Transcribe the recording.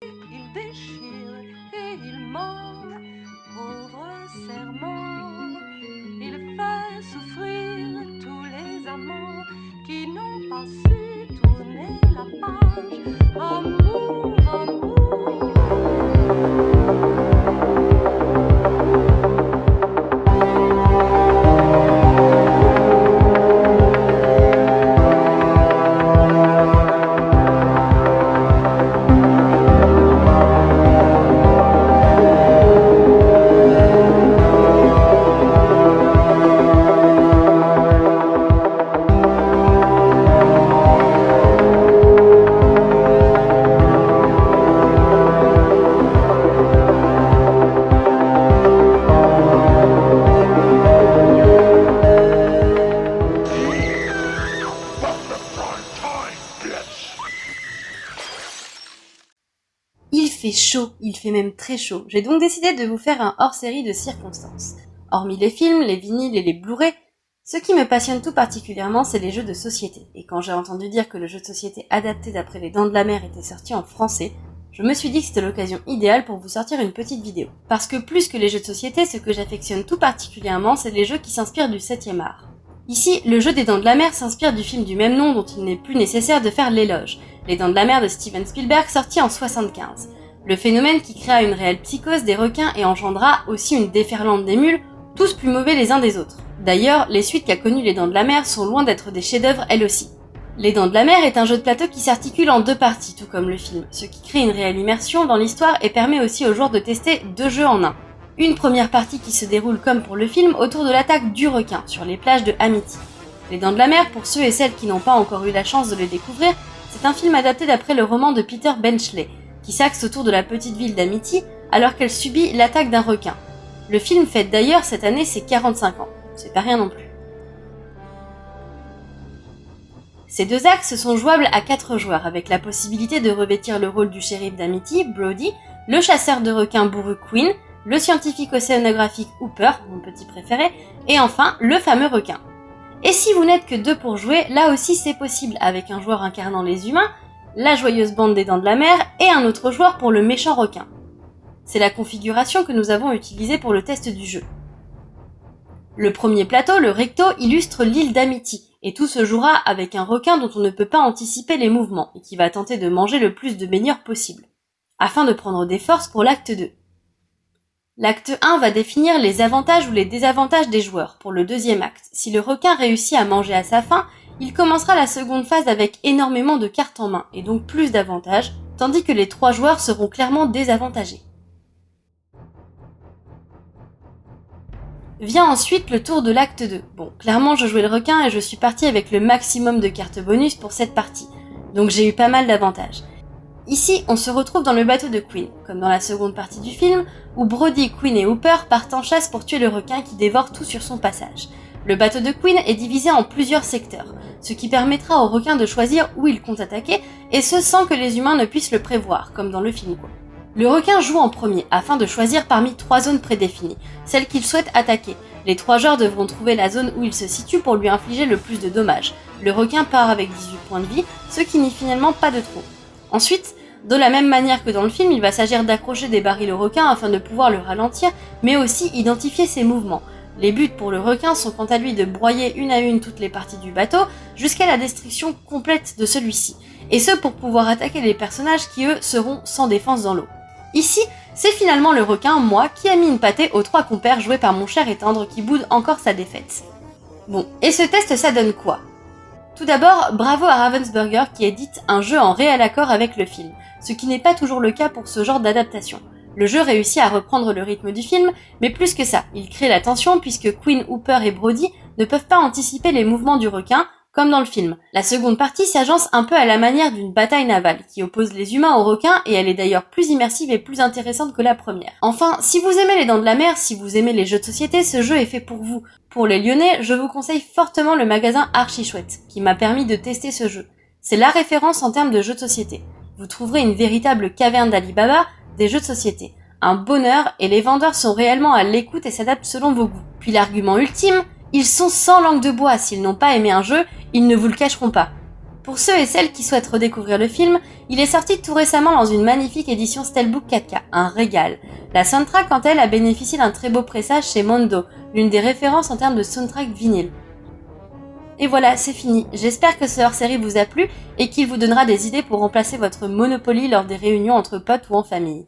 Il déchire et il ment, pauvre serment. Il fait souffrir tous les amants qui n'ont pas su tourner la page. Amour, amour. Il fait même très chaud. J'ai donc décidé de vous faire un hors-série de circonstances. Hormis les films, les vinyles et les Blu-ray, ce qui me passionne tout particulièrement, c'est les jeux de société. Et quand j'ai entendu dire que le jeu de société adapté d'après les Dents de la Mer était sorti en français, je me suis dit que c'était l'occasion idéale pour vous sortir une petite vidéo. Parce que plus que les jeux de société, ce que j'affectionne tout particulièrement, c'est les jeux qui s'inspirent du 7e art. Ici, le jeu des Dents de la Mer s'inspire du film du même nom dont il n'est plus nécessaire de faire l'éloge, Les Dents de la Mer de Steven Spielberg, sorti en 1975. Le phénomène qui créa une réelle psychose des requins et engendra aussi une déferlante d'émules, tous plus mauvais les uns des autres. D'ailleurs, les suites qu'a connues Les Dents de la Mer sont loin d'être des chefs-d'œuvre elles aussi. Les Dents de la Mer est un jeu de plateau qui s'articule en 2 parties, tout comme le film, ce qui crée une réelle immersion dans l'histoire et permet aussi aux joueurs de tester 2 jeux en un. Une première partie qui se déroule comme pour le film autour de l'attaque du requin sur les plages de Amity. Les Dents de la Mer, pour ceux et celles qui n'ont pas encore eu la chance de le découvrir, c'est un film adapté d'après le roman de Peter Benchley, qui s'axe autour de la petite ville d'Amity alors qu'elle subit l'attaque d'un requin. Le film fête d'ailleurs cette année ses 45 ans, c'est pas rien non plus. Ces 2 axes sont jouables à 4 joueurs, avec la possibilité de revêtir le rôle du shérif d'Amity, Brody, le chasseur de requins bourru Quinn, le scientifique océanographique Hooper, mon petit préféré, et enfin le fameux requin. Et si vous n'êtes que 2 pour jouer, là aussi c'est possible, avec un joueur incarnant les humains, la joyeuse bande des Dents de la Mer et un autre joueur pour le méchant requin. C'est la configuration que nous avons utilisée pour le test du jeu. Le premier plateau, le recto, illustre l'île d'Amity, et tout se jouera avec un requin dont on ne peut pas anticiper les mouvements, et qui va tenter de manger le plus de baigneurs possible, afin de prendre des forces pour l'acte 2. L'acte 1 va définir les avantages ou les désavantages des joueurs pour le 2e acte. Si le requin réussit à manger à sa faim, il commencera la seconde phase avec énormément de cartes en main, et donc plus d'avantages, tandis que les 3 joueurs seront clairement désavantagés. Vient ensuite le tour de l'acte 2. Bon, clairement je jouais le requin et je suis partie avec le maximum de cartes bonus pour cette partie, donc j'ai eu pas mal d'avantages. Ici, on se retrouve dans le bateau de Quinn, comme dans la seconde partie du film, où Brody, Quinn et Hooper partent en chasse pour tuer le requin qui dévore tout sur son passage. Le bateau de Quinn est divisé en plusieurs secteurs, ce qui permettra au requin de choisir où il compte attaquer, et ce sans que les humains ne puissent le prévoir, comme dans le film quoi. Le requin joue en premier, afin de choisir parmi 3 zones prédéfinies, celles qu'il souhaite attaquer. Les 3 joueurs devront trouver la zone où il se situe pour lui infliger le plus de dommages. Le requin part avec 18 points de vie, ce qui n'est finalement pas de trop. Ensuite, de la même manière que dans le film, il va s'agir d'accrocher des barils au requin afin de pouvoir le ralentir, mais aussi identifier ses mouvements. Les buts pour le requin sont quant à lui de broyer une à une toutes les parties du bateau, jusqu'à la destruction complète de celui-ci, et ce pour pouvoir attaquer les personnages qui eux seront sans défense dans l'eau. Ici, c'est finalement le requin, moi, qui a mis une pâtée aux 3 compères joués par mon cher et tendre qui boude encore sa défaite. Bon, et ce test ça donne quoi ? Tout d'abord, bravo à Ravensburger qui édite un jeu en réel accord avec le film, ce qui n'est pas toujours le cas pour ce genre d'adaptation. Le jeu réussit à reprendre le rythme du film, mais plus que ça, il crée la tension puisque Quinn, Hooper et Brody ne peuvent pas anticiper les mouvements du requin, comme dans le film. La seconde partie s'agence un peu à la manière d'une bataille navale, qui oppose les humains aux requins, et elle est d'ailleurs plus immersive et plus intéressante que la première. Enfin, si vous aimez les Dents de la Mer, si vous aimez les jeux de société, ce jeu est fait pour vous. Pour les Lyonnais, je vous conseille fortement le magasin Archichouette, qui m'a permis de tester ce jeu. C'est la référence en termes de jeux de société. Vous trouverez une véritable caverne d'Alibaba des jeux de société. Un bonheur, et les vendeurs sont réellement à l'écoute et s'adaptent selon vos goûts. Puis l'argument ultime, ils sont sans langue de bois, s'ils n'ont pas aimé un jeu, ils ne vous le cacheront pas. Pour ceux et celles qui souhaitent redécouvrir le film, il est sorti tout récemment dans une magnifique édition Steelbook 4K, un régal. La soundtrack, quant à elle, a bénéficié d'un très beau pressage chez Mondo, l'une des références en termes de soundtrack vinyle. Et voilà, c'est fini. J'espère que ce hors-série vous a plu et qu'il vous donnera des idées pour remplacer votre Monopoly lors des réunions entre potes ou en famille.